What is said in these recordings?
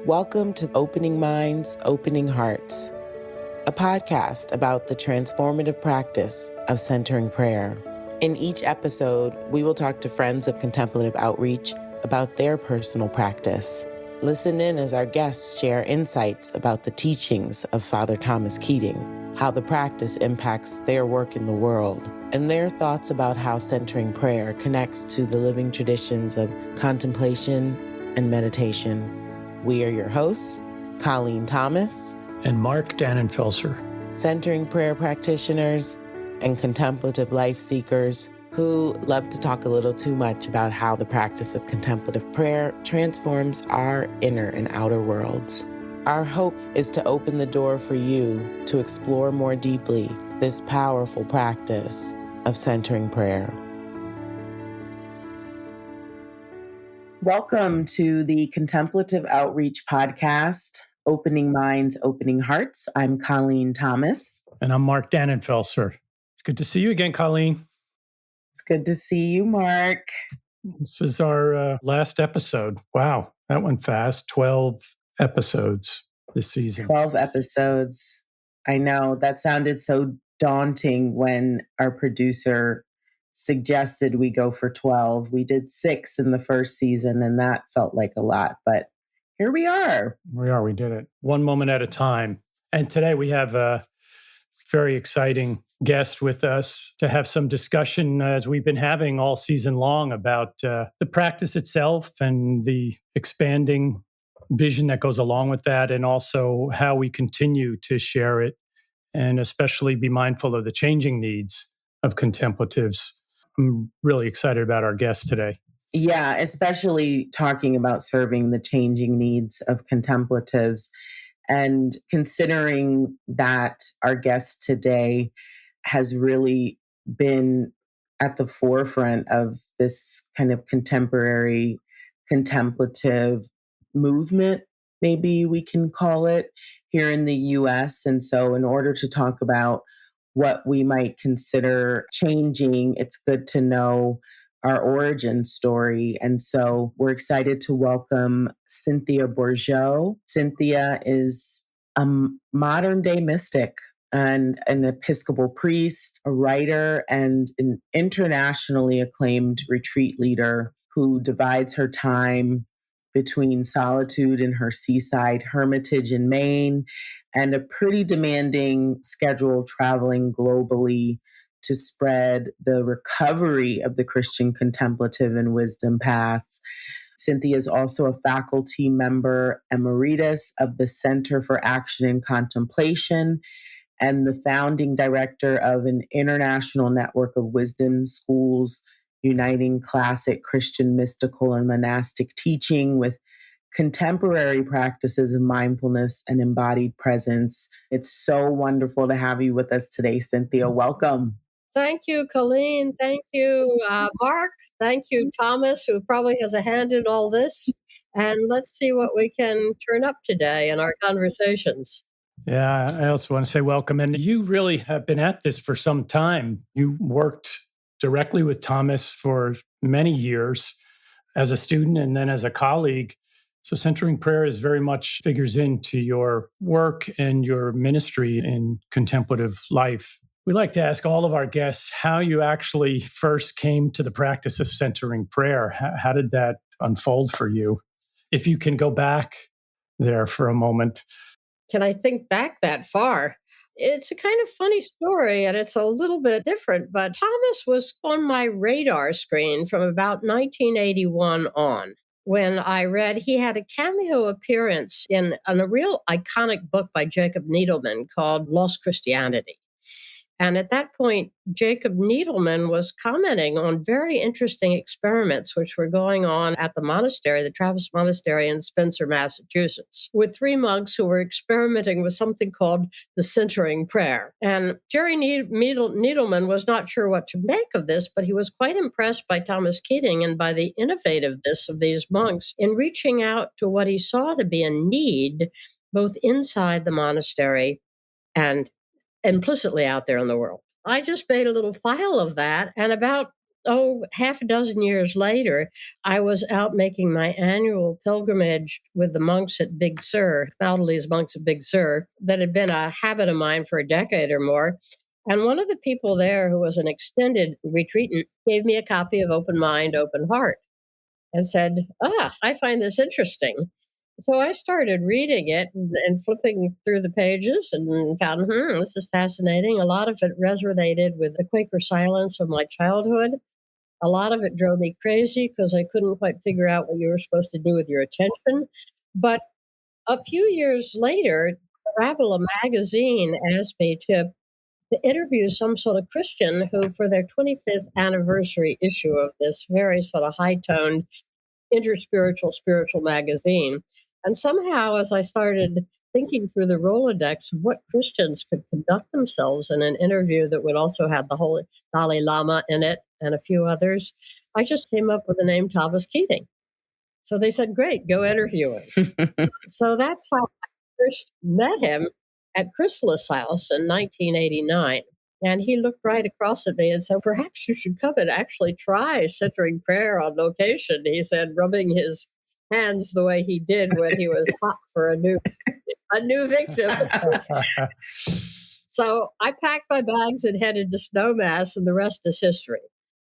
Welcome to Opening Minds, Opening Hearts, a podcast about the transformative practice of centering prayer. In each episode, we will talk to friends of contemplative outreach about their personal practice. Listen in as our guests share insights about the teachings of Father Thomas Keating, how the practice impacts their work in the world, and their thoughts about how centering prayer connects to the living traditions of contemplation and meditation. We are your hosts, Colleen Thomas and Mark Dannenfelser, centering prayer practitioners and contemplative life seekers who love to talk a little too much about how the practice of contemplative prayer transforms our inner and outer worlds. Our hope is to open the door for you to explore more deeply this powerful practice of centering prayer. Welcome to the Contemplative Outreach Podcast, Opening Minds, Opening Hearts. I'm Colleen Thomas. And I'm Mark Dannenfelser. It's good to see you again, Colleen. It's good to see you, Mark. This is our last episode. Wow, that went fast. 12 episodes this season. 12 episodes. I know, that sounded so daunting when our producer suggested we go for 12. We did 6 in the first season, and that felt like a lot. But here we are. We did it. One moment at a time. And today we have a very exciting guest with us to have some discussion, as we've been having all season long, about the practice itself and the expanding vision that goes along with that, and also how we continue to share it, and especially be mindful of the changing needs of contemplatives. I'm really excited about our guest today. Yeah, especially talking about serving the changing needs of contemplatives, and considering that our guest today has really been at the forefront of this kind of contemporary contemplative movement, maybe we can call it, here in the US. And so in order to talk about what we might consider changing, it's good to know our origin story. And so we're excited to welcome Cynthia Bourgeault. Cynthia is a modern day mystic and an Episcopal priest, a writer, and an internationally acclaimed retreat leader who divides her time between solitude in her seaside hermitage in Maine and a pretty demanding schedule traveling globally to spread the recovery of the Christian Contemplative and Wisdom paths. Cynthia is also a faculty member emeritus of the Center for Action and Contemplation and the founding director of an international network of wisdom schools uniting classic Christian mystical and monastic teaching with contemporary practices of mindfulness and embodied presence. It's so wonderful to have you with us today, Cynthia. Welcome. Thank you, Colleen. Thank you, Mark. Thank you, Thomas, who probably has a hand in all this. And let's see what we can turn up today in our conversations. Yeah, I also want to say welcome. And you really have been at this for some time. You worked directly with Thomas for many years as a student and then as a colleague. So centering prayer is very much figures into your work and your ministry in contemplative life. We like to ask all of our guests how you actually first came to the practice of centering prayer. How did that unfold for you? If you can go back there for a moment. Can I think back that far? It's a kind of funny story, and it's a little bit different, but Thomas was on my radar screen from about 1981 on, when I read he had a cameo appearance in a real iconic book by Jacob Needleman called Lost Christianity. And at that point, Jacob Needleman was commenting on very interesting experiments which were going on at the monastery, the Trappist Monastery in Spencer, Massachusetts, with 3 monks who were experimenting with something called the centering prayer. And Jerry Needleman was not sure what to make of this, but he was quite impressed by Thomas Keating and by the innovativeness of these monks in reaching out to what he saw to be a need both inside the monastery and implicitly out there in the world. I just made a little file of that, and about half a dozen years later, I was out making my annual pilgrimage with the monks at Big Sur, Maldives monks at Big Sur, that had been a habit of mine for a decade or more. And one of the people there, who was an extended retreatant, gave me a copy of Open Mind, Open Heart and said, I find this interesting. So I started reading it and flipping through the pages and found, this is fascinating. A lot of it resonated with the Quaker silence of my childhood. A lot of it drove me crazy because I couldn't quite figure out what you were supposed to do with your attention. But a few years later, Travel magazine asked me to interview some sort of Christian who, for their 25th anniversary issue of this very sort of high-toned interspiritual spiritual magazine. And somehow, as I started thinking through the Rolodex of what Christians could conduct themselves in an interview that would also have the Holy Dalai Lama in it and a few others, I just came up with the name Thomas Keating. So they said, great, go interview him. So that's how I first met him at Chrysalis House in 1989. And he looked right across at me and said, perhaps you should come and actually try centering prayer on location. He said, rubbing his hands the way he did when he was hot for a new victim. So I packed my bags and headed to Snowmass, and the rest is history.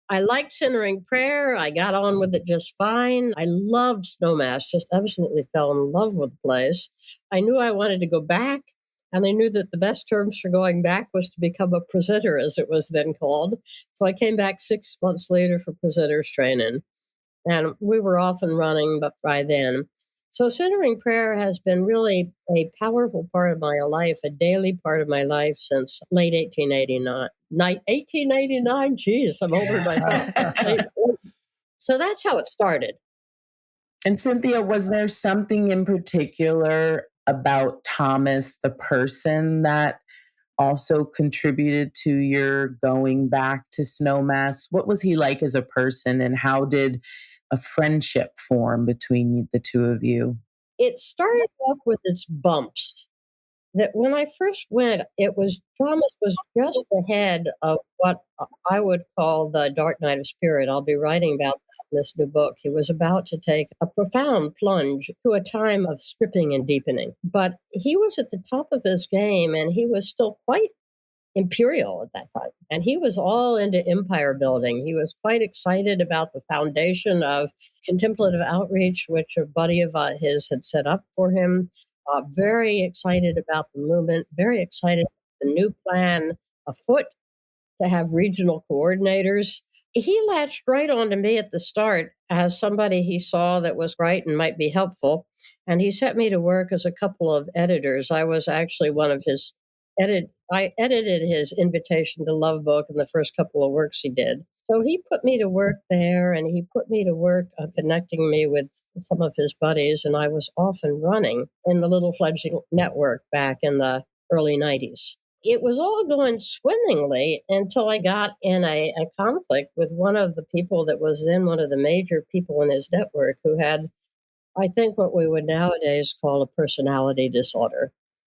I liked centering prayer. I got on with it just fine. I loved Snowmass, just absolutely fell in love with the place. I knew I wanted to go back. And I knew that the best terms for going back was to become a presenter, as it was then called. So I came back 6 months later for presenters training. And we were off and running by then. So centering prayer has been really a powerful part of my life, a daily part of my life since late 1889. 1889, geez, I'm older than I thought. So that's how it started. And Cynthia, was there something in particular about Thomas, the person, that also contributed to your going back to Snowmass? What was he like as a person, and how did a friendship form between the two of you? It started off with its bumps. That when I first went, Thomas was just ahead of what I would call the dark night of spirit. I'll be writing about this new book. He was about to take a profound plunge to a time of stripping and deepening. But he was at the top of his game, and he was still quite imperial at that time. And he was all into empire building. He was quite excited about the foundation of contemplative outreach, which a buddy of his had set up for him. Very excited about the movement, very excited about the new plan afoot to have regional coordinators. He latched right on to me at the start as somebody he saw that was right and might be helpful. And he set me to work as a couple of editors. I was actually one of his I edited his Invitation to Love book and the first couple of works he did. So he put me to work there, and he put me to work connecting me with some of his buddies. And I was off and running in the little fledgling network back in the early 90s. It was all going swimmingly until I got in a conflict with one of the people that was then one of the major people in his network, who had, I think, what we would nowadays call a personality disorder.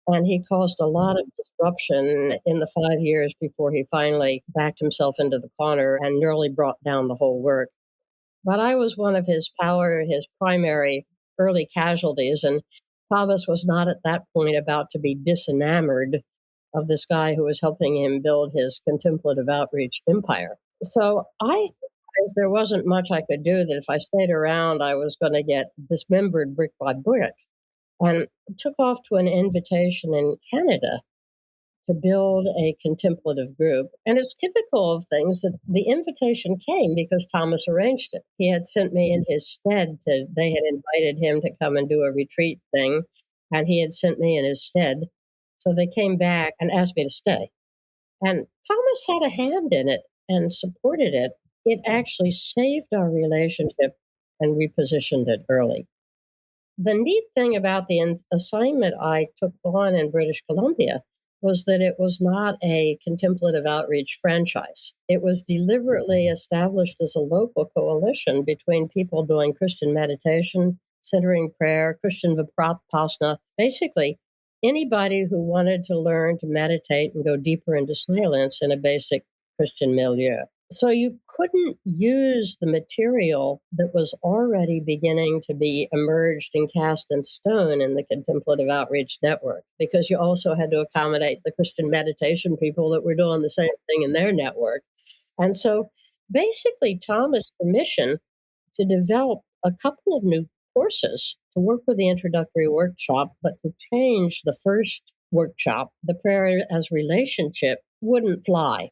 And he caused a lot of disruption in the 5 years before he finally backed himself into the corner and nearly brought down the whole work. But I was one of his primary early casualties, and Thomas was not at that point about to be disenamored of this guy who was helping him build his contemplative outreach empire. So there wasn't much I could do, that if I stayed around, I was going to get dismembered brick by brick. And took off to an invitation in Canada to build a contemplative group. And it's typical of things that the invitation came because Thomas arranged it. He had sent me in his stead they had invited him to come and do a retreat thing, and he had sent me in his stead. So they came back and asked me to stay. And Thomas had a hand in it and supported it. It actually saved our relationship and repositioned it early. The neat thing about the assignment I took on in British Columbia was that it was not a contemplative outreach franchise. It was deliberately established as a local coalition between people doing Christian meditation, centering prayer, Christian vipassana, basically anybody who wanted to learn to meditate and go deeper into silence in a basic Christian milieu. So you couldn't use the material that was already beginning to be emerged and cast in stone in the Contemplative Outreach Network, because you also had to accommodate the Christian meditation people that were doing the same thing in their network. And so basically, Thomas' permission to develop a couple of new courses to work with the introductory workshop, but to change the first workshop, the prayer as relationship, wouldn't fly,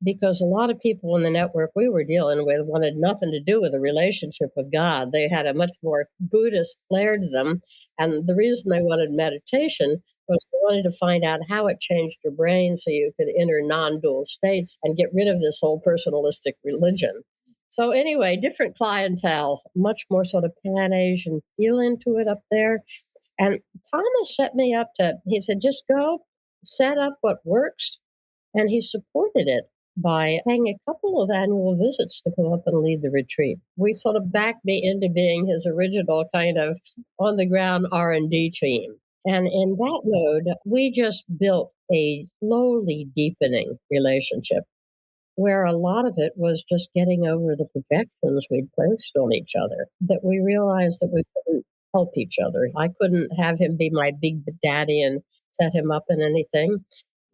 because a lot of people in the network we were dealing with wanted nothing to do with a relationship with God. They had a much more Buddhist flair to them. And the reason they wanted meditation was they wanted to find out how it changed your brain so you could enter non-dual states and get rid of this whole personalistic religion. So anyway, different clientele, much more sort of Pan-Asian feeling to it up there. And Thomas set me up he said, just go set up what works. And he supported it by paying a couple of annual visits to come up and lead the retreat. We sort of backed me into being his original kind of on-the-ground R&D team. And in that mode, we just built a slowly deepening relationship where a lot of it was just getting over the projections we'd placed on each other, that we realized that we couldn't help each other. I couldn't have him be my big daddy and set him up in anything.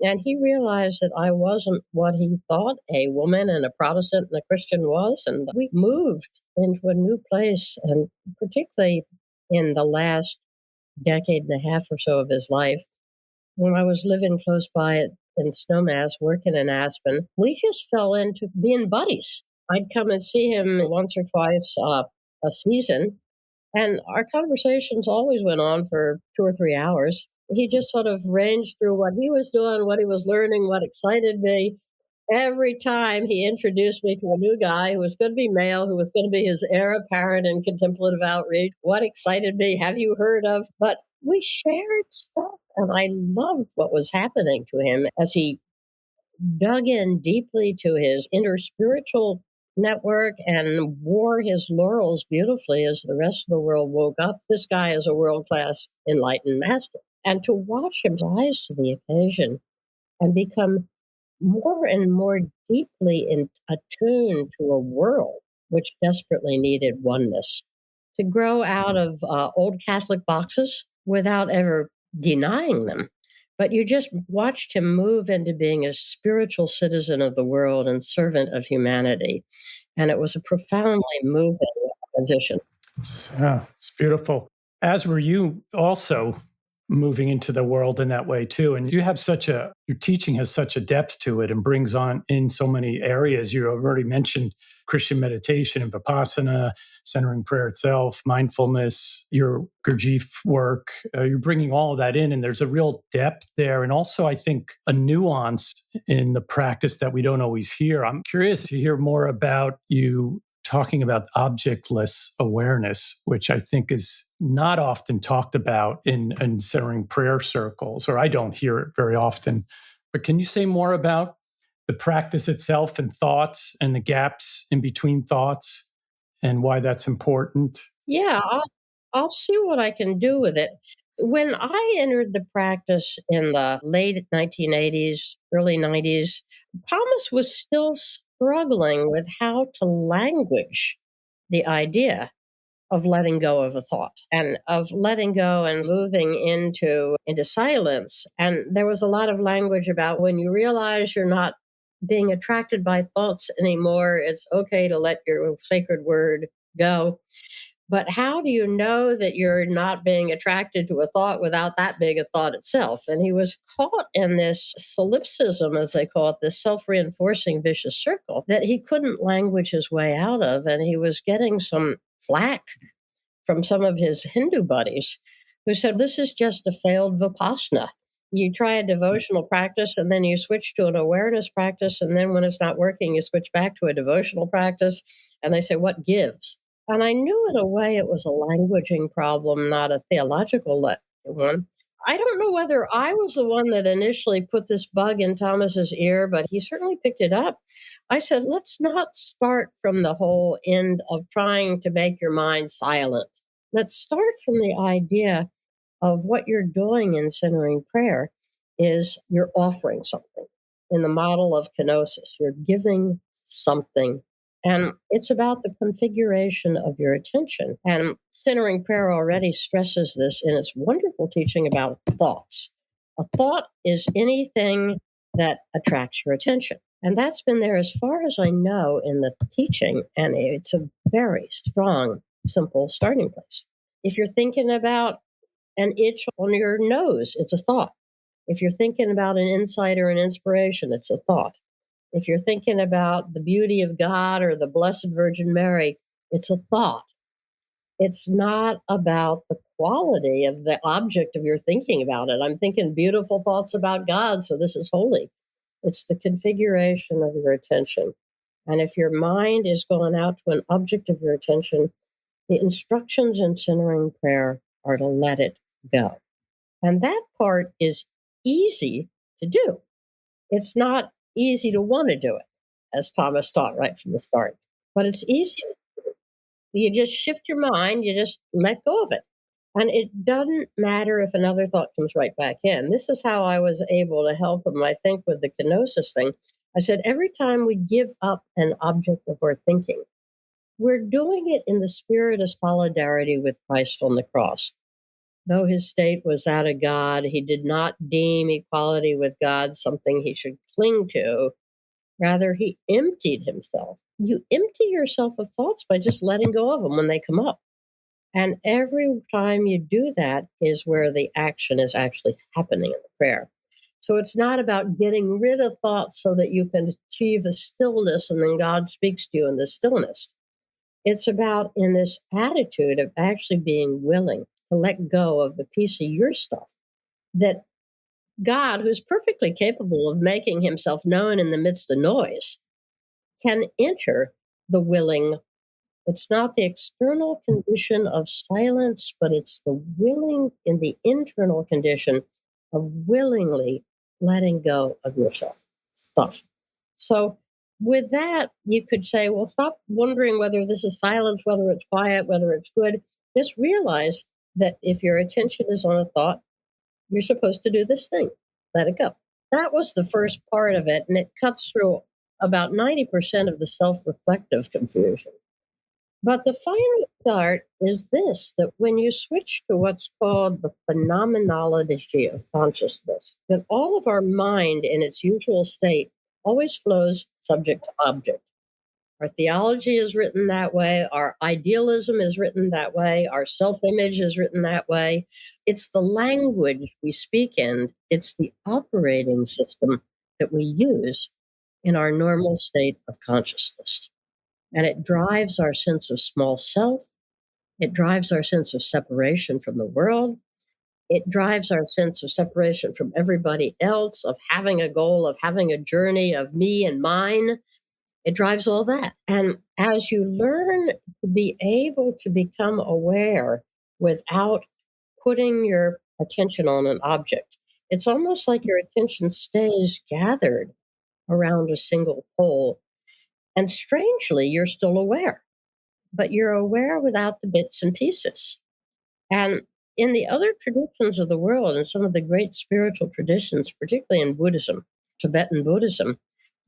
And he realized that I wasn't what he thought a woman and a Protestant and a Christian was. And we moved into a new place. And particularly in the last decade and a half or so of his life, when I was living close by in Snowmass, working in Aspen, we just fell into being buddies. I'd come and see him once or twice a season. And our conversations always went on for 2 or 3 hours. He just sort of ranged through what he was doing, what he was learning, what excited me. Every time he introduced me to a new guy who was going to be male, who was going to be his heir apparent in contemplative outreach, what excited me, have you heard of? But we shared stuff, and I loved what was happening to him as he dug in deeply to his inner spiritual network and wore his laurels beautifully as the rest of the world woke up. This guy is a world-class enlightened master. And to watch him rise to the occasion and become more and more deeply attuned to a world which desperately needed oneness, to grow out of old Catholic boxes without ever denying them. But you just watched him move into being a spiritual citizen of the world and servant of humanity. And it was a profoundly moving transition. It's beautiful. As were you also moving into the world in that way too. And you have your teaching has such a depth to it and brings on in so many areas. You already mentioned Christian meditation and Vipassana, centering prayer itself, mindfulness, your Gurdjieff work. You're bringing all of that in, and there's a real depth there. And also, I think, a nuance in the practice that we don't always hear. I'm curious to hear more about you talking about objectless awareness, which I think is not often talked about in centering prayer circles, or I don't hear it very often. But can you say more about the practice itself and thoughts and the gaps in between thoughts and why that's important? Yeah, I'll see what I can do with it. When I entered the practice in the late 1980s, early 90s, Thomas was still struggling with how to language the idea of letting go of a thought and of letting go and moving into silence. And there was a lot of language about when you realize you're not being attracted by thoughts anymore, it's okay to let your sacred word go. But how do you know that you're not being attracted to a thought without that being a thought itself? And he was caught in this solipsism, as they call it, this self-reinforcing vicious circle that he couldn't language his way out of. And he was getting some flack from some of his Hindu buddies who said, this is just a failed Vipassana. You try a devotional practice and then you switch to an awareness practice. And then when it's not working, you switch back to a devotional practice. And they say, what gives? And I knew in a way it was a languaging problem, not a theological one. I don't know whether I was the one that initially put this bug in Thomas's ear, but he certainly picked it up. I said, let's not start from the whole end of trying to make your mind silent. Let's start from the idea of what you're doing in centering prayer is you're offering something in the model of kenosis. You're giving something. And it's about the configuration of your attention. And centering prayer already stresses this in its wonderful teaching about thoughts. A thought is anything that attracts your attention. And that's been there as far as I know in the teaching. And it's a very strong, simple starting place. If you're thinking about an itch on your nose, it's a thought. If you're thinking about an insight or an inspiration, it's a thought. If you're thinking about the beauty of God or the Blessed Virgin Mary, it's a thought. It's not about the quality of the object of your thinking about it. I'm thinking beautiful thoughts about God, so this is holy. It's the configuration of your attention. And if your mind is going out to an object of your attention, the instructions in centering prayer are to let it go. And that part is easy to do. It's not easy to want to do it, as Thomas taught right from the start. But it's easy. You just shift your mind, you just let go of it. And it doesn't matter if another thought comes right back in. This is how I was able to help him, I think, with the kenosis thing. I said, every time we give up an object of our thinking, we're doing it in the spirit of solidarity with Christ on the cross. Though his state was that of God, he did not deem equality with God something he should cling to. Rather, he emptied himself. You empty yourself of thoughts by just letting go of them when they come up. And every time you do that is where the action is actually happening in the prayer. So it's not about getting rid of thoughts so that you can achieve a stillness and then God speaks to you in the stillness. It's about in this attitude of actually being willing to let go of the piece of your stuff that God, who's perfectly capable of making himself known in the midst of noise, can enter the willing. It's not the external condition of silence, but it's the willing in the internal condition of willingly letting go of yourself stuff. So with that, you could say, well, stop wondering whether this is silence, whether it's quiet, whether it's good. Just realize that if your attention is on a thought, you're supposed to do this thing. Let it go. That was the first part of it, and it cuts through about 90% of the self-reflective confusion. But the final part is this, that when you switch to what's called the phenomenology of consciousness, that all of our mind in its usual state always flows subject to object. Our theology is written that way. Our idealism is written that way. Our self-image is written that way. It's the language we speak in. It's the operating system that we use in our normal state of consciousness. And it drives our sense of small self. It drives our sense of separation from the world. It drives our sense of separation from everybody else, of having a goal, of having a journey, of me and mine. It drives all that. And as you learn to be able to become aware without putting your attention on an object, it's almost like your attention stays gathered around a single pole. And strangely, you're still aware, but you're aware without the bits and pieces. And in the other traditions of the world, and some of the great spiritual traditions, particularly in Buddhism, Tibetan Buddhism,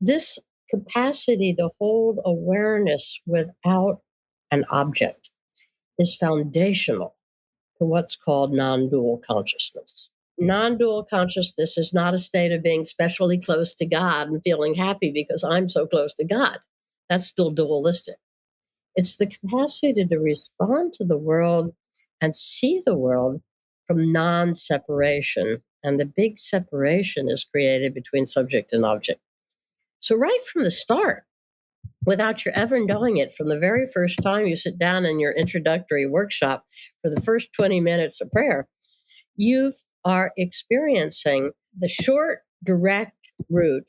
this capacity to hold awareness without an object is foundational to what's called non-dual consciousness. Non-dual consciousness is not a state of being specially close to God and feeling happy because I'm so close to God. That's still dualistic. It's the capacity to respond to the world and see the world from non-separation. And the big separation is created between subject and object. So right from the start, without you ever knowing it, from the very first time you sit down in your introductory workshop for the first 20 minutes of prayer, you are experiencing the short, direct route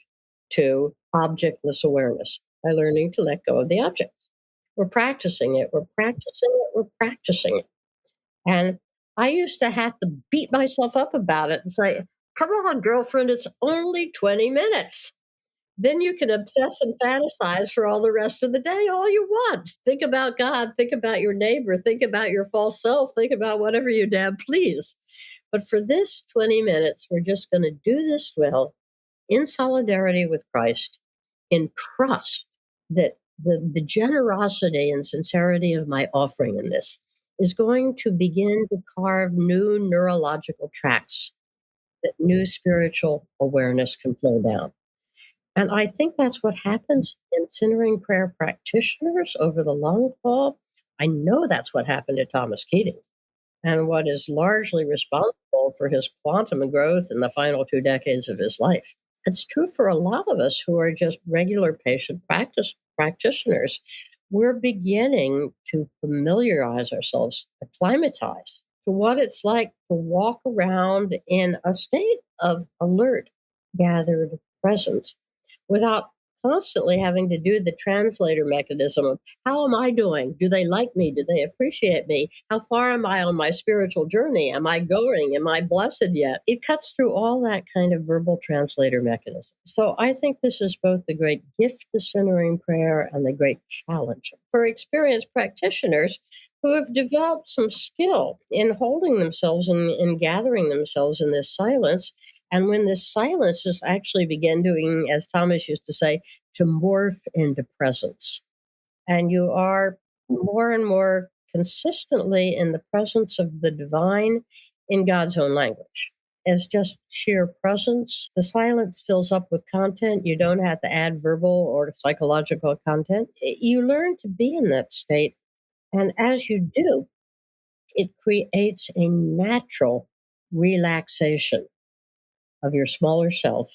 to objectless awareness by learning to let go of the objects. We're practicing it, we're practicing it, we're practicing it. And I used to have to beat myself up about it and say, come on, girlfriend, it's only 20 minutes. Then you can obsess and fantasize for all the rest of the day, all you want. Think about God, think about your neighbor, think about your false self, think about whatever you damn please. But for this 20 minutes, we're just going to do this well in solidarity with Christ, in trust that the generosity and sincerity of my offering in this is going to begin to carve new neurological tracks that new spiritual awareness can flow down. And I think that's what happens in centering prayer practitioners over the long haul. I know that's what happened to Thomas Keating, and what is largely responsible for his quantum growth in the final 2 decades of his life. It's true for a lot of us who are just regular patient practitioners. We're beginning to familiarize ourselves, acclimatize to what it's like to walk around in a state of alert, gathered presence without constantly having to do the translator mechanism of how am I doing? Do they like me? Do they appreciate me? How far am I on my spiritual journey? Am I going? Am I blessed yet? It cuts through all that kind of verbal translator mechanism. So I think this is both the great gift to centering prayer and the great challenge for experienced practitioners who have developed some skill in holding themselves and gathering themselves in this silence. And when this silence is actually begin doing, as Thomas used to say, to morph into presence. And you are more and more consistently in the presence of the divine in God's own language. As just sheer presence, the silence fills up with content. You don't have to add verbal or psychological content. You learn to be in that state. And as you do, it creates a natural relaxation of your smaller self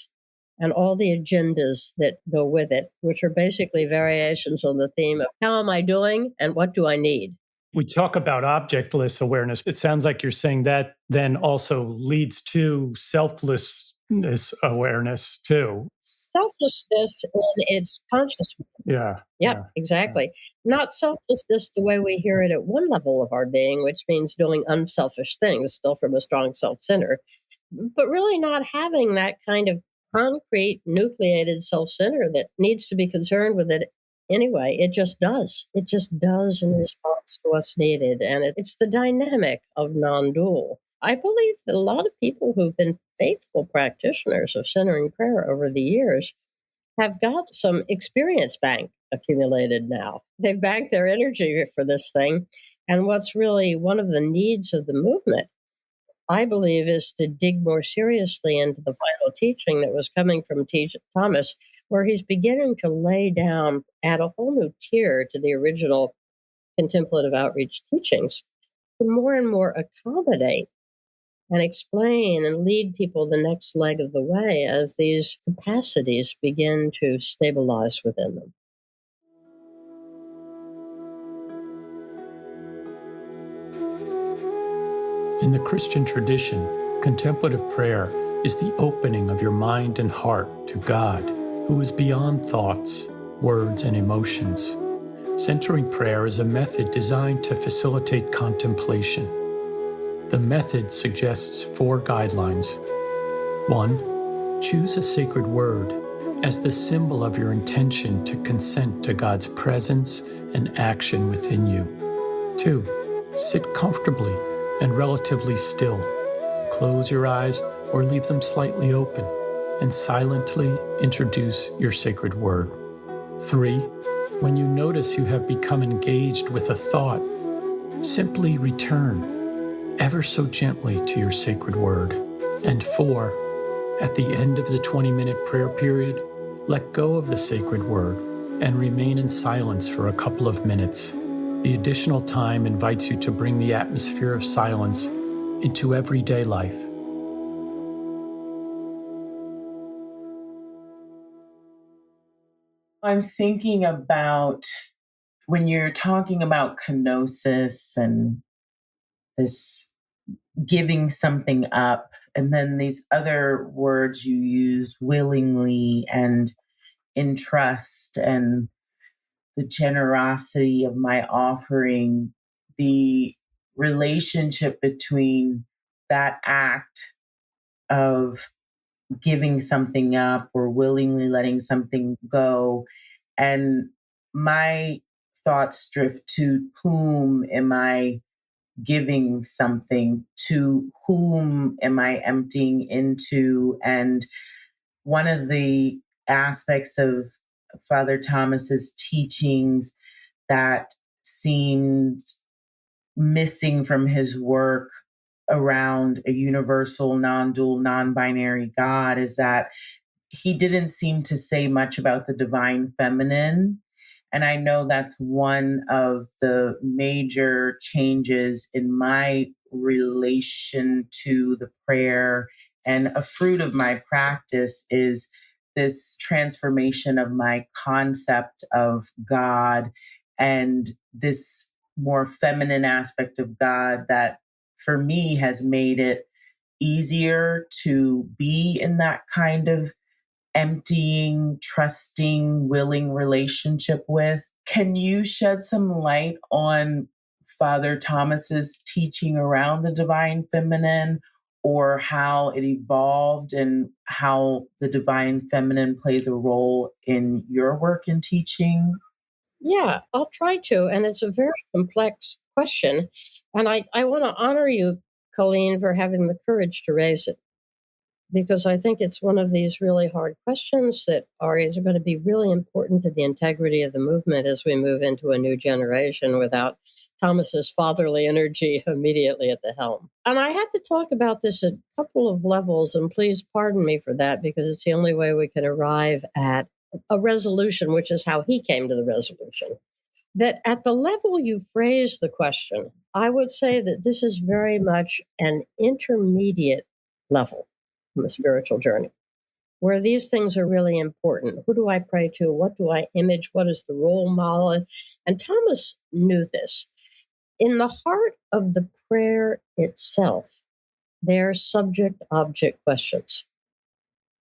and all the agendas that go with it, which are basically variations on the theme of how am I doing and what do I need? We talk about objectless awareness. It sounds like you're saying that then also leads to selflessness awareness too. Selflessness in its consciousness. Yeah. Yep, exactly. Not selflessness the way we hear it at one level of our being, which means doing unselfish things, still from a strong self-center, but really not having that kind of concrete, nucleated self-center that needs to be concerned with it anyway. It just does. It just does in response to what's needed. And it's the dynamic of non-dual. I believe that a lot of people who've been faithful practitioners of centering prayer over the years have got some experience bank accumulated now. They've banked their energy for this thing. And what's really one of the needs of the movement, I believe, is to dig more seriously into the final teaching that was coming from Thomas, where he's beginning to lay down, add a whole new tier to the original contemplative outreach teachings, to more and more accommodate and explain and lead people the next leg of the way as these capacities begin to stabilize within them. In the Christian tradition, contemplative prayer is the opening of your mind and heart to God, who is beyond thoughts, words, and emotions. Centering prayer is a method designed to facilitate contemplation. The method suggests 4 guidelines. 1. Choose a sacred word as the symbol of your intention to consent to God's presence and action within you. 2. Sit comfortably and relatively still. Close your eyes or leave them slightly open and silently introduce your sacred word. 3. When you notice you have become engaged with a thought, simply return ever so gently to your sacred word. And 4, at the end of the 20-minute prayer period, let go of the sacred word and remain in silence for a couple of minutes. The additional time invites you to bring the atmosphere of silence into everyday life. I'm thinking about when you're talking about kenosis and this giving something up, and then these other words you use, willingly and in trust, and the generosity of my offering, the relationship between that act of giving something up or willingly letting something go, and my thoughts drift to whom am I giving something, to whom am I emptying into. And one of the aspects of Father Thomas's teachings that seemed missing from his work around a universal, non-dual, non-binary God is that he didn't seem to say much about the divine feminine. And I know that's one of the major changes in my relation to the prayer. And a fruit of my practice is this transformation of my concept of God and this more feminine aspect of God that for me has made it easier to be in that kind of emptying, trusting, willing relationship with. Can you shed some light on Father Thomas's teaching around the divine feminine, or how it evolved and how the divine feminine plays a role in your work and teaching? Yeah, I'll try to. And it's a very complex question. And I want to honor you, Colleen, for having the courage to raise it, because I think it's one of these really hard questions that are going to be really important to the integrity of the movement as we move into a new generation without Thomas's fatherly energy immediately at the helm. And I had to talk about this at a couple of levels, and please pardon me for that, because it's the only way we can arrive at a resolution, which is how he came to the resolution. That at the level you phrase the question, I would say that this is very much an intermediate level in the spiritual journey, where these things are really important. Who do I pray to? What do I image? What is the role model? And Thomas knew this. In the heart of the prayer itself, there are subject-object questions.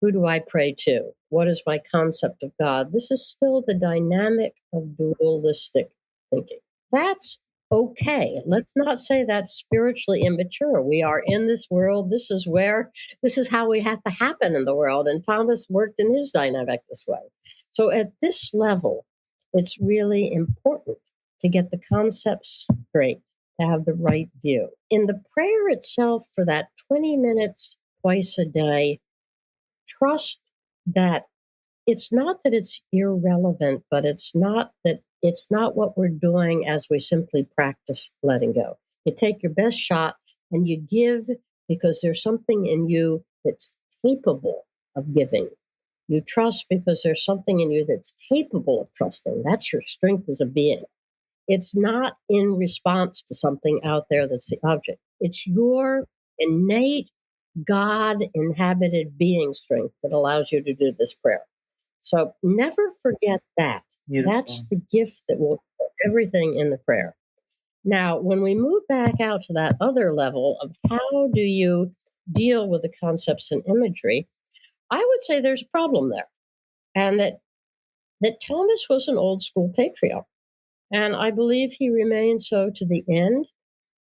Who do I pray to? What is my concept of God? This is still the dynamic of dualistic thinking. That's okay. Let's not say that's spiritually immature. We are in this world. This is how we have to happen in the world. And Thomas worked in his dynamic this way. So at this level, it's really important to get the concepts straight, to have the right view. In the prayer itself, for that 20 minutes twice a day, trust that it's not that it's irrelevant, but it's not what we're doing as we simply practice letting go. You take your best shot and you give because there's something in you that's capable of giving. You trust because there's something in you that's capable of trusting. That's your strength as a being. It's not in response to something out there that's the object. It's your innate God-inhabited being strength that allows you to do this prayer. So never forget that. Beautiful. That's the gift that will put everything in the prayer. Now, when we move back out to that other level of how do you deal with the concepts and imagery, I would say there's a problem there. And that Thomas was an old school patriarch. And I believe he remained so to the end,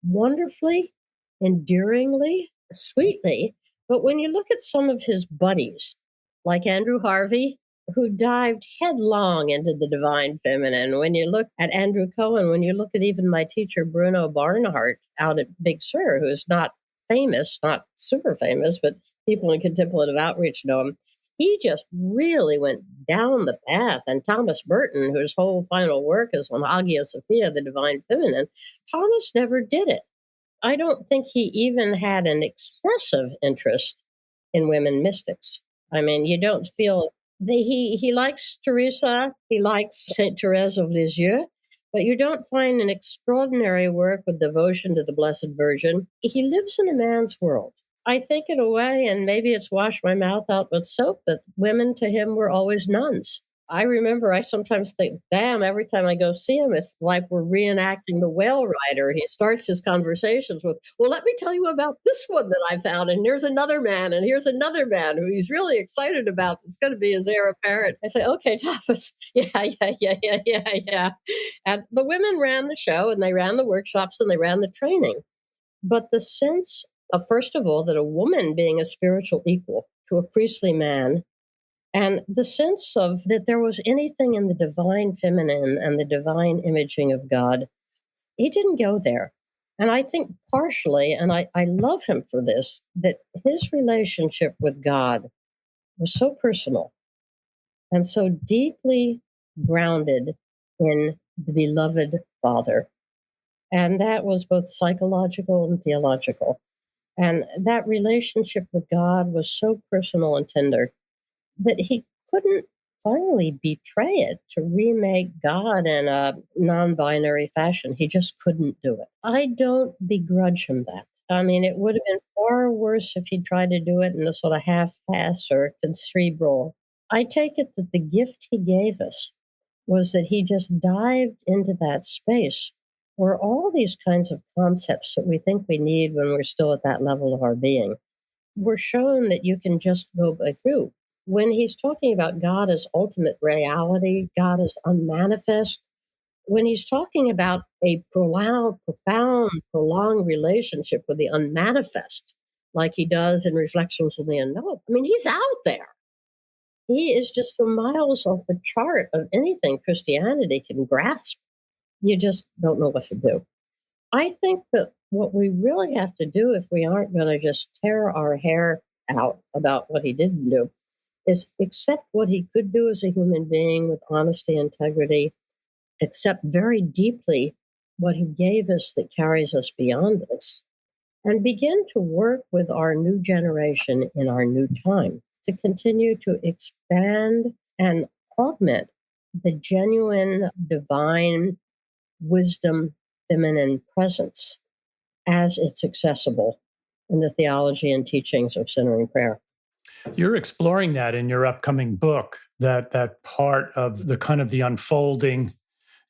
wonderfully, enduringly, sweetly. But when you look at some of his buddies, like Andrew Harvey, who dived headlong into the divine feminine, when you look at Andrew Cohen, when you look at even my teacher, Bruno Barnhart, out at Big Sur, who's not famous, not super famous, but people in contemplative outreach know him, he just really went down the path. And Thomas Burton, whose whole final work is on Hagia Sophia, the divine feminine, Thomas never did it. I don't think he even had an excessive interest in women mystics. I mean, you don't feel he likes Teresa, he likes Saint Therese of Lisieux, but you don't find an extraordinary work with devotion to the Blessed Virgin. He lives in a man's world. I think in a way, and maybe it's washed my mouth out with soap, but women to him were always nuns. I remember I sometimes think, damn, every time I go see him, it's like we're reenacting the whale rider. He starts his conversations with, well, let me tell you about this one that I found. And here's another man. And here's another man who he's really excited about. It's going to be his heir apparent. I say, okay, Thomas. Yeah. And the women ran the show and they ran the workshops and they ran the training. But the sense of, first of all, that a woman being a spiritual equal to a priestly man, and the sense of that there was anything in the divine feminine and the divine imaging of God, he didn't go there. And I think partially, and I love him for this, that his relationship with God was so personal. and so deeply grounded in the beloved Father. And that was both psychological and theological. And that relationship with God was so personal and tender that he couldn't finally betray it to remake God in a non binary fashion. He just couldn't do it. I don't begrudge him that. I mean, it would have been far worse if he tried to do it in a sort of half-ass or cerebral. I take it that the gift he gave us was that he just dived into that space where all these kinds of concepts that we think we need when we're still at that level of our being were shown that you can just go by through. When he's talking about God as ultimate reality, God as unmanifest, when he's talking about a profound, prolonged relationship with the unmanifest, like he does in Reflections on the Unknowable, I mean, he's out there. He is just so miles off the chart of anything Christianity can grasp. You just don't know what to do. I think that what we really have to do, if we aren't going to just tear our hair out about what he didn't do, is accept what he could do as a human being with honesty, integrity, accept very deeply what he gave us that carries us beyond this, and begin to work with our new generation in our new time to continue to expand and augment the genuine divine wisdom, feminine presence as it's accessible in the theology and teachings of centering prayer. You're exploring that in your upcoming book, that part of the kind of the unfolding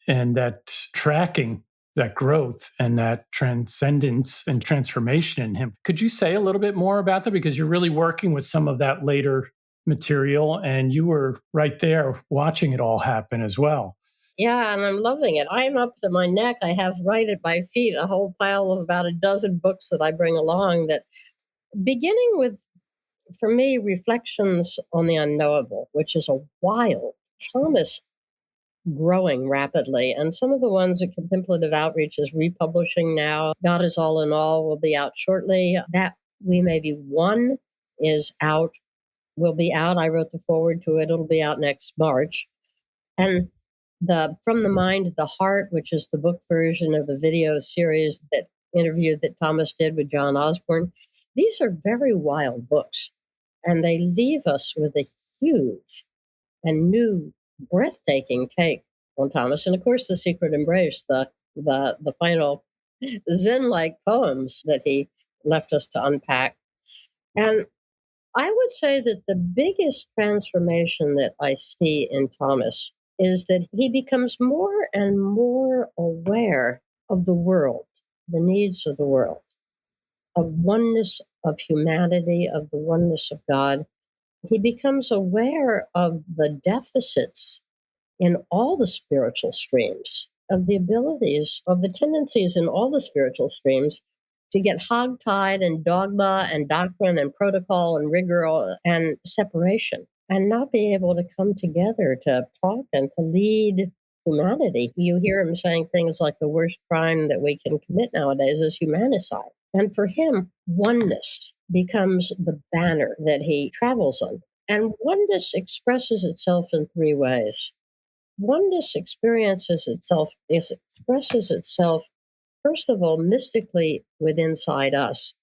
and that tracking, that growth and that transcendence and transformation in him. Could you say a little bit more about that? Because you're really working with some of that later material and you were right there watching it all happen as well. Yeah, and I'm loving it. I'm up to my neck. I have right at my feet a whole pile of about a dozen books that I bring along that, beginning with, for me, Reflections on the Unknowable, which is a wild Thomas growing rapidly. And some of the ones that Contemplative Outreach is republishing now, God is All in All, will be out shortly. That We May Be One is out, will be out. I wrote the foreword to it. It'll be out next March. And the From the Mind to the Heart, which is the book version of the video series, that interview that Thomas did with John Osborne. These are very wild books, and they leave us with a huge and new, breathtaking take on Thomas. And of course, The Secret Embrace, the final Zen-like poems that he left us to unpack. And I would say that the biggest transformation that I see in Thomas is that he becomes more and more aware of the world, the needs of the world, of oneness of humanity, of the oneness of God. He becomes aware of the deficits in all the spiritual streams, of the abilities, of the tendencies in all the spiritual streams to get hogtied in dogma and doctrine and protocol and rigor and separation, and not be able to come together to talk and to lead humanity. You hear him saying things like the worst crime that we can commit nowadays is humanicide. And for him, oneness becomes the banner that he travels on. And oneness expresses itself in three ways. Oneness expresses itself, first of all, mystically within inside us,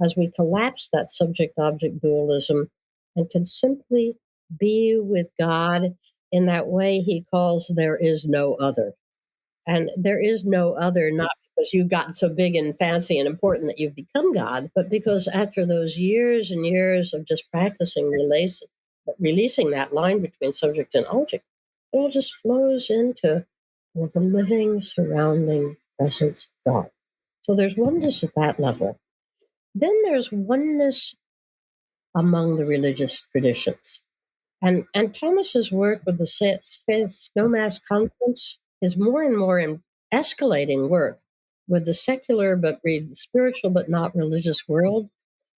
as we collapse that subject-object dualism and can simply be with God in that way he calls there is no other. And there is no other, not because you've gotten so big and fancy and important that you've become God, but because after those years and years of just practicing releasing that line between subject and object, it all just flows into the living, surrounding presence of God. So there's oneness at that level. Then there's oneness among the religious traditions. And Thomas's work with the Snowmass Conference is more and more escalating work with the secular but spiritual but not religious world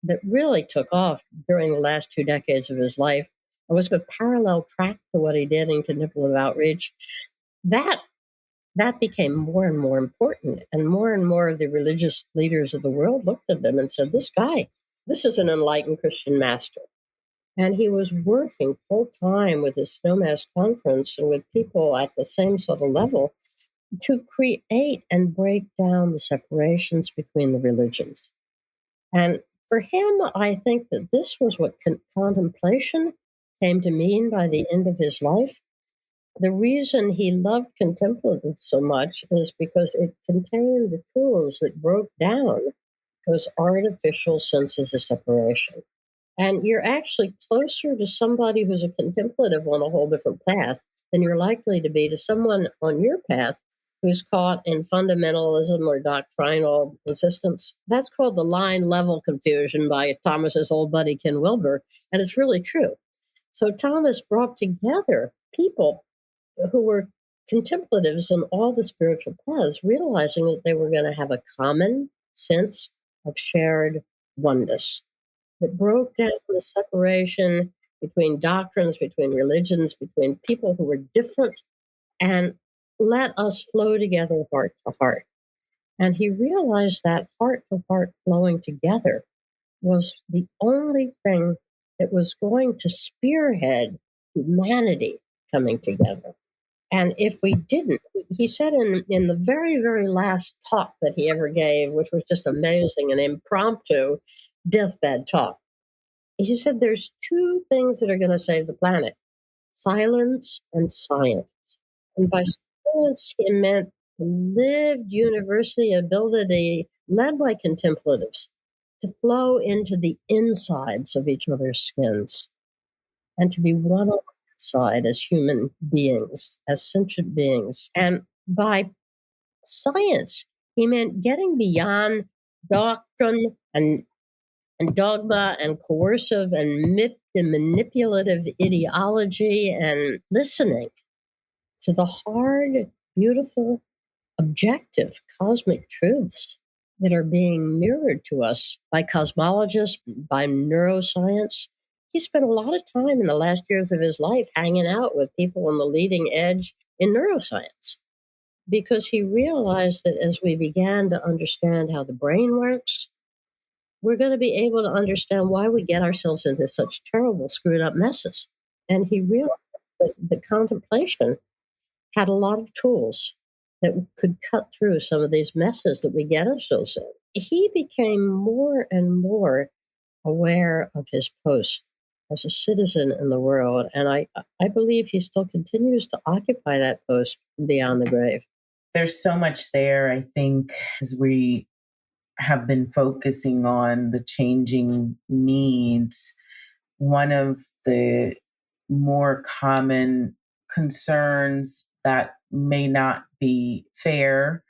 that really took off during the last 2 decades of his life. It was a parallel track to what he did in Contemplative Outreach. That became more and more important, and more of the religious leaders of the world looked at him and said, this guy, this is an enlightened Christian master. And he was working full time with his Snowmass conference and with people at the same sort of level to create and break down the separations between the religions. And for him, I think that this was what contemplation came to mean by the end of his life. The reason he loved contemplative so much is because it contained the tools that broke down those artificial senses of separation. And you're actually closer to somebody who's a contemplative on a whole different path than you're likely to be to someone on your path who's caught in fundamentalism or doctrinal resistance. That's called the line level confusion by Thomas's old buddy Ken Wilber, and it's really true. So Thomas brought together people who were contemplatives on all the spiritual paths, realizing that they were going to have a common sense of shared oneness that broke down the separation between doctrines, between religions, between people who were different, and let us flow together heart to heart. And he realized that heart to heart flowing together was the only thing that was going to spearhead humanity coming together. And if we didn't, he said in the very, very last talk that he ever gave, which was just amazing, an impromptu deathbed talk, he said there's two things that are going to save the planet: silence and science. And by silence, he meant lived university ability led by contemplatives to flow into the insides of each other's skins and to be one on the inside as human beings, as sentient beings. And by science, he meant getting beyond doctrine and dogma and coercive and manipulative ideology and listening to the hard, beautiful, objective cosmic truths that are being mirrored to us by cosmologists, by neuroscience. He spent a lot of time in the last years of his life hanging out with people on the leading edge in neuroscience because he realized that as we began to understand how the brain works, we're going to be able to understand why we get ourselves into such terrible, screwed up messes. And he realized that the contemplation had a lot of tools that could cut through some of these messes that we get ourselves in. He became more and more aware of his post as a citizen in the world. And I believe he still continues to occupy that post beyond the grave. There's so much there, I think, as we have been focusing on the changing needs. One of the more common concerns that may not be fair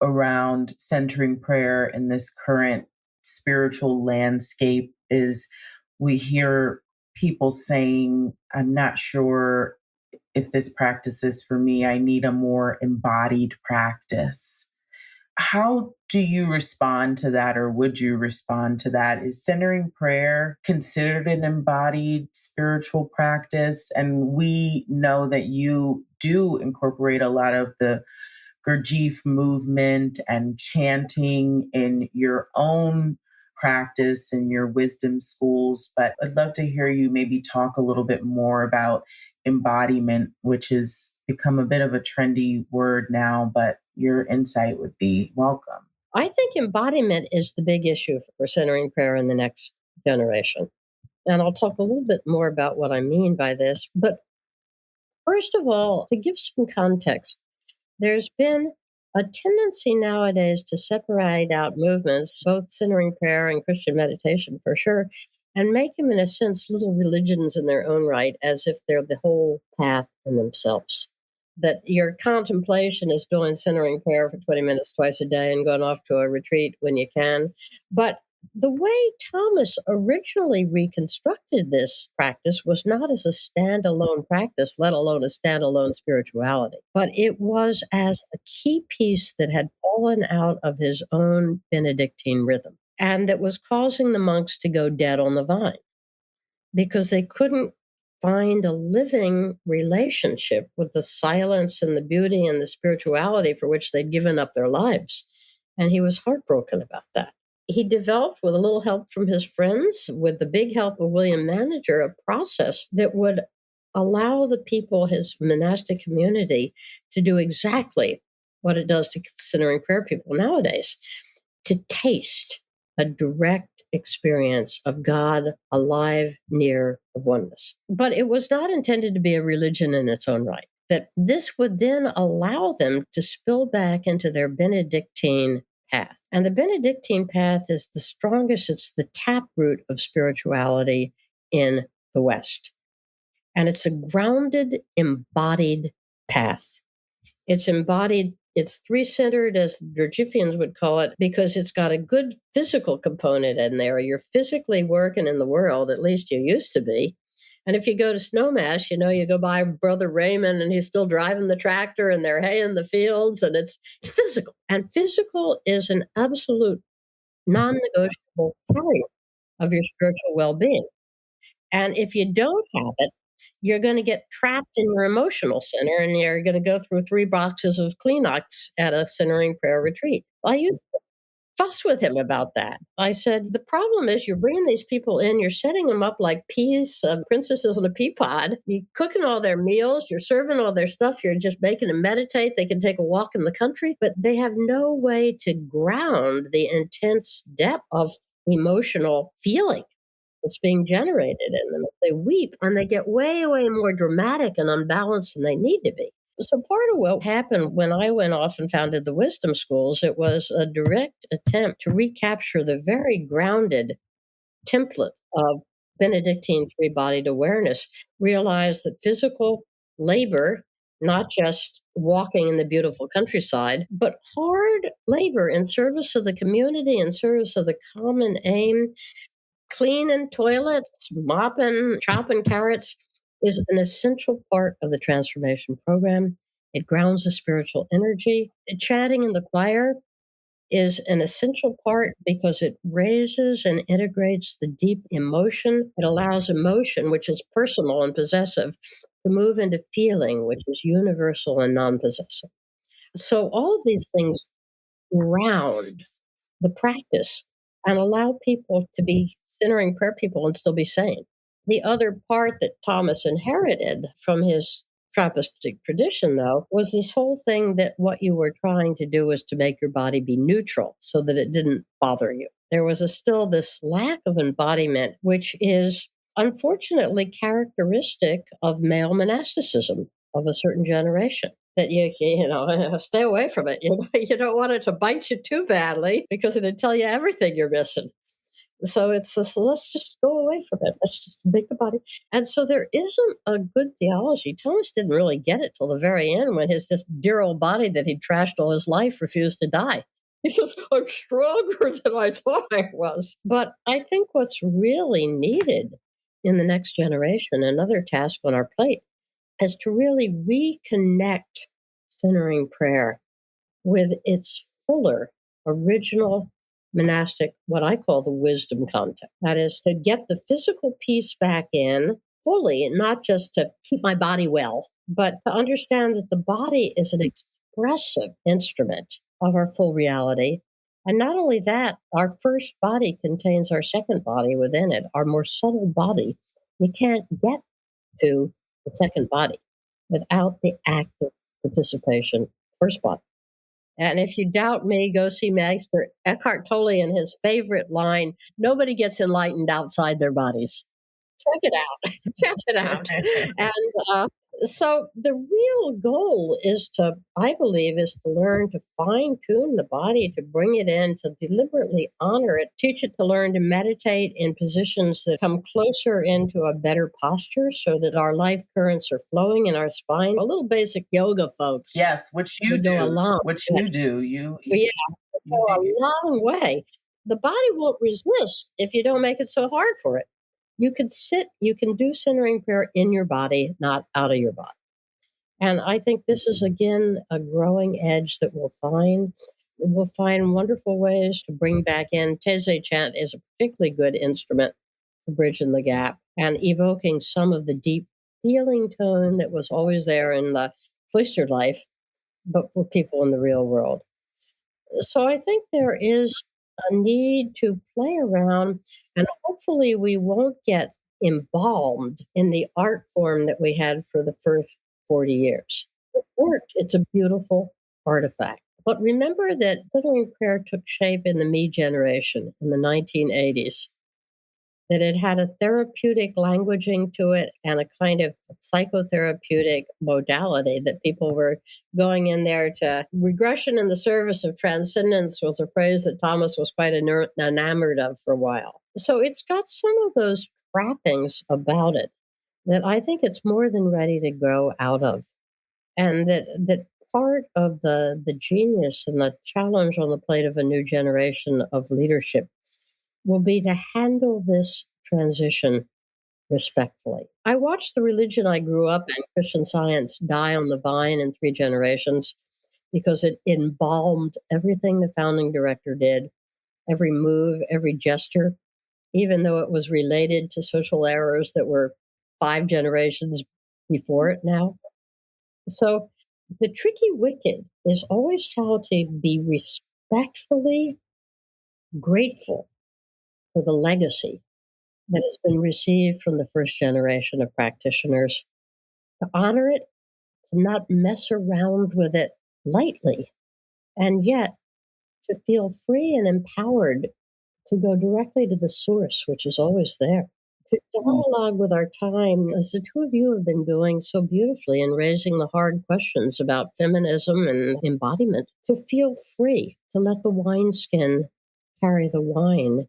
around centering prayer in this current spiritual landscape is we hear people saying, I'm not sure if this practice is for me. I need a more embodied practice. How do you respond to that, or would you respond to that? Is centering prayer considered an embodied spiritual practice? And we know that you do incorporate a lot of the Gurdjieff movement and chanting in your own practice in your wisdom schools. But I'd love to hear you maybe talk a little bit more about embodiment, which has become a bit of a trendy word now, but your insight would be welcome. I think embodiment is the big issue for centering prayer in the next generation. And I'll talk a little bit more about what I mean by this. But first of all, to give some context, there's been a tendency nowadays to separate out movements, both centering prayer and Christian meditation for sure, and make them, in a sense, little religions in their own right, as if they're the whole path in themselves. That your contemplation is doing centering prayer for 20 minutes twice a day and going off to a retreat when you can. But the way Thomas originally reconstructed this practice was not as a standalone practice, let alone a standalone spirituality, but it was as a key piece that had fallen out of his own Benedictine rhythm and that was causing the monks to go dead on the vine because they couldn't find a living relationship with the silence and the beauty and the spirituality for which they'd given up their lives. And he was heartbroken about that. he developed, with a little help from his friends, with the big help of William Manager, a process that would allow the people, his monastic community, to do exactly what it does to considering prayer people nowadays, to taste a direct experience of God alive, near, of oneness. But it was not intended to be a religion in its own right. That this would then allow them to spill back into their Benedictine path. And the Benedictine path is the strongest, it's the taproot of spirituality in the West. And it's a grounded, embodied path. It's embodied, it's three-centered, as the Georgifians would call it, because it's got a good physical component in there. You're physically working in the world, at least you used to be. And if you go to Snowmass, you go by Brother Raymond and he's still driving the tractor and they're hay in the fields, and it's physical. And physical is an absolute non-negotiable part of your spiritual well-being. And if you don't have it, you're going to get trapped in your emotional center, and you're going to go through 3 boxes of Kleenex at a centering prayer retreat. I used to fuss with him about that. I said, the problem is you're bringing these people in, you're setting them up like peas, princesses in a pea pod. You're cooking all their meals, you're serving all their stuff, you're just making them meditate. They can take a walk in the country, but they have no way to ground the intense depth of emotional feeling that's being generated in them. They weep and they get way, way more dramatic and unbalanced than they need to be. So part of what happened when I went off and founded the wisdom schools, it was a direct attempt to recapture the very grounded template of Benedictine three-bodied awareness, realize that physical labor, not just walking in the beautiful countryside, but hard labor in service of the community, in service of the common aim, cleaning toilets, mopping, chopping carrots, is an essential part of the transformation program. It grounds the spiritual energy. Chatting in the choir is an essential part because it raises and integrates the deep emotion. It allows emotion, which is personal and possessive, to move into feeling, which is universal and non-possessive. So all of these things ground the practice and allow people to be centering prayer people and still be sane. The other part that Thomas inherited from his Trappistic tradition, though, was this whole thing that what you were trying to do was to make your body be neutral so that it didn't bother you. There was still this lack of embodiment, which is unfortunately characteristic of male monasticism of a certain generation. That you stay away from it. You don't want it to bite you too badly because it'll tell you everything you're missing. So it's this, let's just go away from it. Let's just make the body. And so there isn't a good theology. Thomas didn't really get it till the very end when his this dear old body that he'd trashed all his life refused to die. He says, I'm stronger than I thought I was. But I think what's really needed in the next generation, another task on our plate, is to really reconnect centering prayer with its fuller, original, monastic, what I call the wisdom content. That is to get the physical piece back in fully, not just to keep my body well, but to understand that the body is an expressive instrument of our full reality. And not only that, our first body contains our second body within it, our more subtle body. You can't get to the second body without the active participation first body. And if you doubt me, go see Master Eckhart Tolle and his favorite line, nobody gets enlightened outside their bodies. Check it out. Check it out. And so the real goal is to, I believe, is to learn to fine tune the body, to bring it in, to deliberately honor it, teach it to learn to meditate in positions that come closer into a better posture so that our life currents are flowing in our spine. A little basic yoga, folks. Yes, which you do. Go a long Which way. you do. You Go a long way. The body won't resist if you don't make it so hard for it. You can sit, you can do centering prayer in your body, not out of your body. And I think this is, again, a growing edge that we'll find. We'll find wonderful ways to bring back in. Taizé chant is a particularly good instrument for bridging the gap and evoking some of the deep healing tone that was always there in the cloistered life, but for people in the real world. So I think there is a need to play around, and hopefully we won't get embalmed in the art form that we had for the first 40 years. It worked. It's a beautiful artifact. But remember that centering prayer took shape in the me generation in the 1980s, that it had a therapeutic languaging to it and a kind of psychotherapeutic modality, that people were going in there to regression in the service of transcendence was a phrase that Thomas was quite enamored of for a while. So it's got some of those trappings about it that I think it's more than ready to grow out of. And that part of the genius and the challenge on the plate of a new generation of leadership will be to handle this transition respectfully. I watched the religion I grew up in, Christian Science, die on the vine in 3 generations because it embalmed everything the founding director did, every move, every gesture, even though it was related to social errors that were 5 generations before it now. So the tricky wicket is always how to be respectfully grateful for the legacy that has been received from the first generation of practitioners, to honor it, to not mess around with it lightly, and yet to feel free and empowered to go directly to the source, which is always there. To dialogue with our time, as the two of you have been doing so beautifully in raising the hard questions about feminism and embodiment, to feel free, to let the wineskin carry the wine,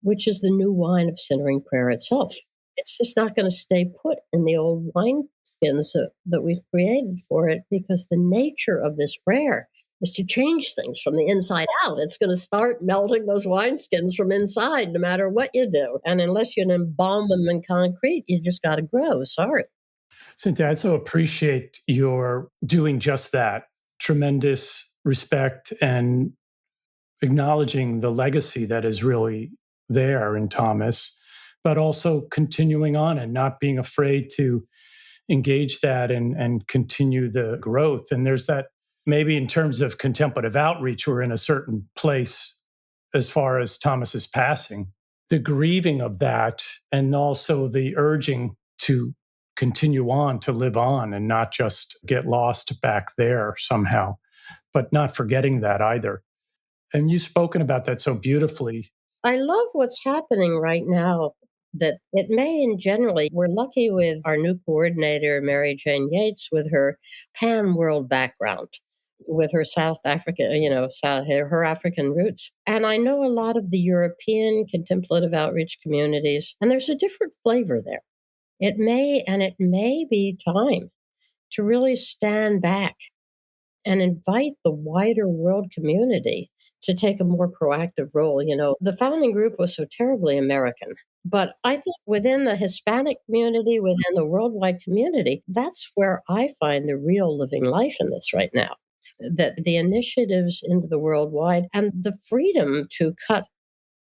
which is the new wine of centering prayer itself. It's just not going to stay put in the old wineskins that we've created for it, because the nature of this prayer is to change things from the inside out. It's going to start melting those wineskins from inside, no matter what you do. And unless you embalm them in concrete, you just got to grow. Sorry. Cynthia, I so appreciate your doing just that. Tremendous respect and acknowledging the legacy that is really there in Thomas, but also continuing on and not being afraid to engage that and continue the growth. And there's that, maybe in terms of contemplative outreach, we're in a certain place as far as Thomas's passing. The grieving of that, and also the urging to continue on, to live on, and not just get lost back there somehow, but not forgetting that either. And you've spoken about that so beautifully. I love what's happening right now, that at Maine generally, we're lucky with our new coordinator, Mary Jane Yates, with her pan-world background, with her South Africa, her African roots. And I know a lot of the European contemplative outreach communities, and there's a different flavor there. It may be time to really stand back and invite the wider world community to take a more proactive role. The founding group was so terribly American, but I think within the Hispanic community, within the worldwide community, that's where I find the real living life in this right now. That the initiatives into the worldwide and the freedom to cut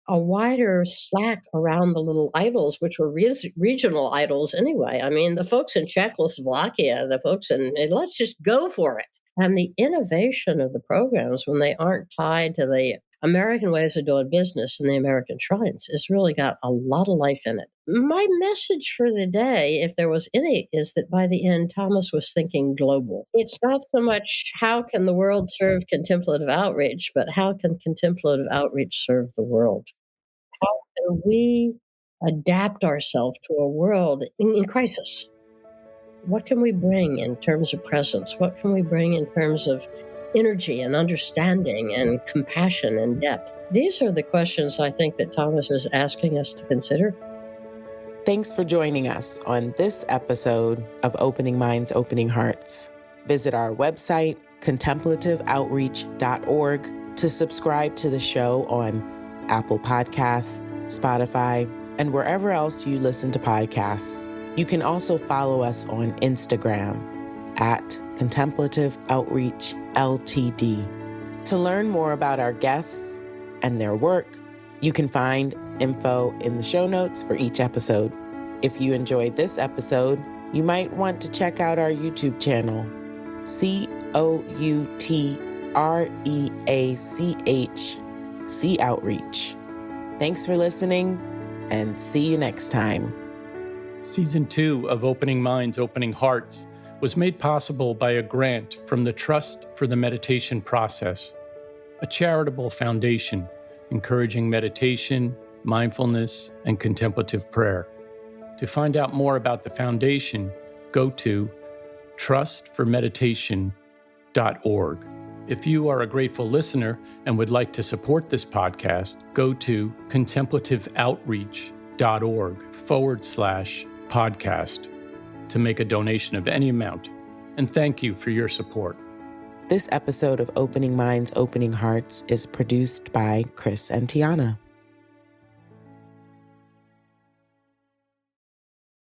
a wider slack around the little idols, which were regional idols anyway. I mean, the folks in Czechoslovakia, the folks let's just go for it. And the innovation of the programs, when they aren't tied to the American ways of doing business and the American shrines, has really got a lot of life in it. My message for the day, if there was any, is that by the end, Thomas was thinking global. It's not so much how can the world serve contemplative outreach, but how can contemplative outreach serve the world? How can we adapt ourselves to a world in crisis? What can we bring in terms of presence? What can we bring in terms of energy and understanding and compassion and depth? These are the questions I think that Thomas is asking us to consider. Thanks for joining us on this episode of Opening Minds, Opening Hearts. Visit our website, contemplativeoutreach.org, to subscribe to the show on Apple Podcasts, Spotify, and wherever else you listen to podcasts. You can also follow us on Instagram at Contemplative Outreach LTD. To learn more about our guests and their work, you can find info in the show notes for each episode. If you enjoyed this episode, you might want to check out our YouTube channel, COUTREACH see outreach. Thanks for listening, and see you next time. Season 2 of Opening Minds, Opening Hearts was made possible by a grant from the Trust for the Meditation Process, a charitable foundation encouraging meditation, mindfulness, and contemplative prayer. To find out more about the foundation, go to trustformeditation.org. If you are a grateful listener and would like to support this podcast, go to contemplativeoutreach.org/podcast to make a donation of any amount. And thank you for your support. This episode of Opening Minds, Opening Hearts is produced by Chris and Tiana.